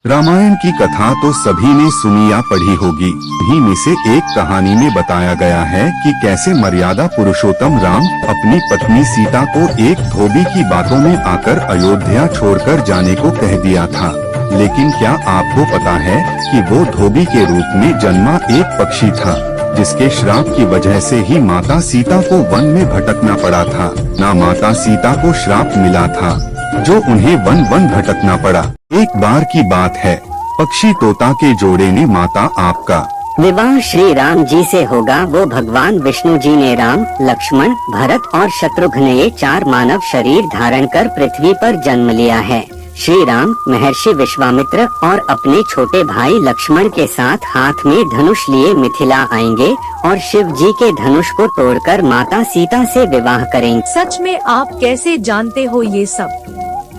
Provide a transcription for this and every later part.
रामायण की कथा तो सभी ने सुनी या पढ़ी होगी। इन्हीं में से एक कहानी में बताया गया है कि कैसे मर्यादा पुरुषोत्तम राम अपनी पत्नी सीता को एक धोबी की बातों में आकर अयोध्या छोड़कर जाने को कह दिया था। लेकिन क्या आपको पता है कि वो धोबी के रूप में जन्मा एक पक्षी था, जिसके श्राप की वजह से ही माता सीता को वन में भटकना पड़ा था। ना माता सीता को श्राप मिला था जो उन्हें वन वन भटकना पड़ा। एक बार की बात है, पक्षी तोता के जोड़े ने माता आपका विवाह श्री राम जी से होगा। वो भगवान विष्णु जी ने राम, लक्ष्मण, भरत और शत्रुघ्न ये 4 मानव शरीर धारण कर पृथ्वी पर जन्म लिया है। श्री राम महर्षि विश्वामित्र और अपने छोटे भाई लक्ष्मण के साथ हाथ में धनुष लिए मिथिला आएंगे और शिव जी के धनुष को तोड़कर माता सीता से विवाह करेंगे। सच में आप कैसे जानते हो ये सब?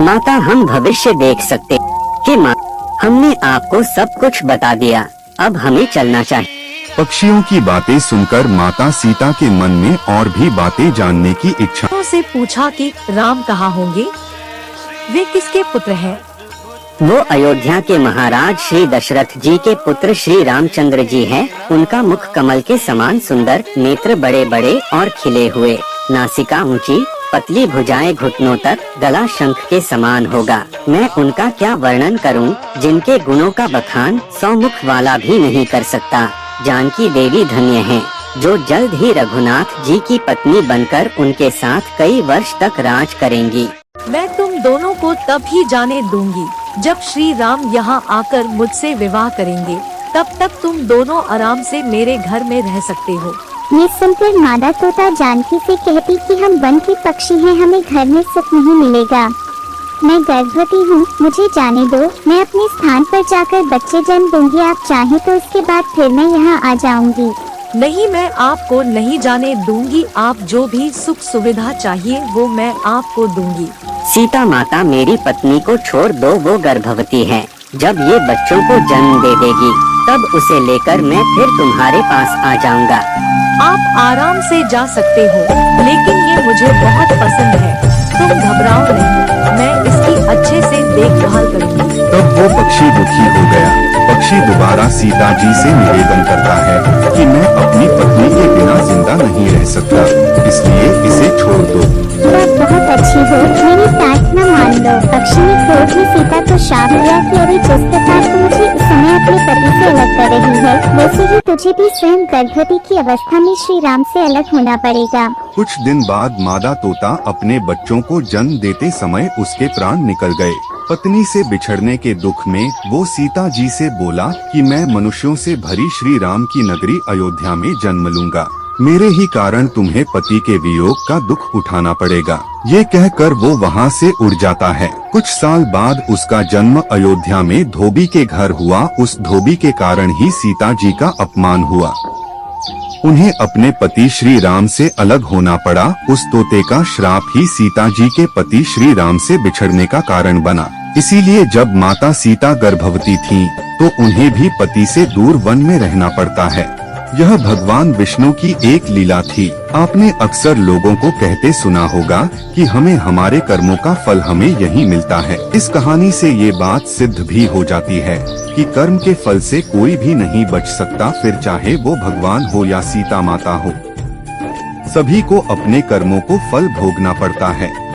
माता, हम भविष्य देख सकते कि माँ, हमने आपको सब कुछ बता दिया, अब हमें चलना चाहिए। पक्षियों की बातें सुनकर माता सीता के मन में और भी बातें जानने की इच्छा से पूछा कि राम कहाँ होंगे, वे किसके पुत्र हैं? वो अयोध्या के महाराज श्री दशरथ जी के पुत्र श्री रामचंद्र जी हैं। उनका मुख कमल के समान सुंदर, नेत्र बड़े बड़े और खिले हुए, नासिका ऊंची, पतली भुजाएं घुटनों तक, गला शंख के समान होगा। मैं उनका क्या वर्णन करूं, जिनके गुणों का बखान 100 मुख वाला भी नहीं कर सकता। जानकी देवी धन्य हैं, जो जल्द ही रघुनाथ जी की पत्नी बनकर उनके साथ कई वर्ष तक राज करेंगी। मैं तुम दोनों को तब ही जाने दूंगी जब श्री राम यहाँ आकर मुझसे विवाह करेंगे। तब तक तुम दोनों आराम से मेरे घर में रह सकते हो। ये सुनकर मादा तोता जानकी से कहती कि हम वन के पक्षी हैं, हमें घर में सुख नहीं मिलेगा। मैं गर्भवती हूँ, मुझे जाने दो, मैं अपने स्थान पर जाकर बच्चे जन्म दूंगी। आप चाहें तो इसके बाद फिर मैं यहाँ आ जाऊंगी। नहीं, मैं आपको नहीं जाने दूंगी। आप जो भी सुख सुविधा चाहिए वो मैं आपको दूंगी। सीता माता, मेरी पत्नी को छोड़ दो, वो गर्भवती है। जब ये बच्चों को जन्म दे देगी तब उसे लेकर मैं फिर तुम्हारे पास आ जाऊंगा। आप आराम से जा सकते हो, लेकिन ये मुझे बहुत पसंद है। तुम घबराओ नहीं, मैं इसकी अच्छे से देखभाल करूंगी। तब वो पक्षी दुखी हो गया। पक्षी दोबारा सीता जी से निवेदन करता है कि मैं अपनी पत्नी के बिना जिंदा नहीं रह सकता, इसलिए इसे छोड़ दो। आप बहुत अच्छी हो, मेरी प्रार्थना मान लो। पक्षी ने क्रोध में सीता को शाप दिया कि अरे जिस प्रकार तू मुझे इस समय अपने पति से अलग कर रही है, वैसे ही तुझे भी स्वयं गर्भवती की अवस्था में श्री राम से अलग होना पड़ेगा। कुछ दिन बाद मादा तोता अपने बच्चों को जन्म देते समय उसके प्राण निकल गए। पत्नी से बिछड़ने के दुख में वो सीता जी से बोला कि मैं मनुष्यों से भरी श्री राम की नगरी अयोध्या में जन्म लूंगा। मेरे ही कारण तुम्हें पति के वियोग का दुख उठाना पड़ेगा। ये कहकर वो वहाँ से उड़ जाता है। कुछ साल बाद उसका जन्म अयोध्या में धोबी के घर हुआ। उस धोबी के कारण ही सीता जी का अपमान हुआ। उन्हें अपने पति श्री राम से अलग होना पड़ा। उस तोते का श्राप ही सीता जी के पति श्री राम से बिछड़ने का कारण बना। इसीलिए जब माता सीता गर्भवती थीं, तो उन्हें भी पति से दूर वन में रहना पड़ता है। यह भगवान विष्णु की एक लीला थी। आपने अक्सर लोगों को कहते सुना होगा कि हमें हमारे कर्मों का फल हमें यहीं मिलता है। इस कहानी से ये बात सिद्ध भी हो जाती है कि कर्म के फल से कोई भी नहीं बच सकता, फिर चाहे वो भगवान हो या सीता माता हो। सभी को अपने कर्मों को फल भोगना पड़ता है।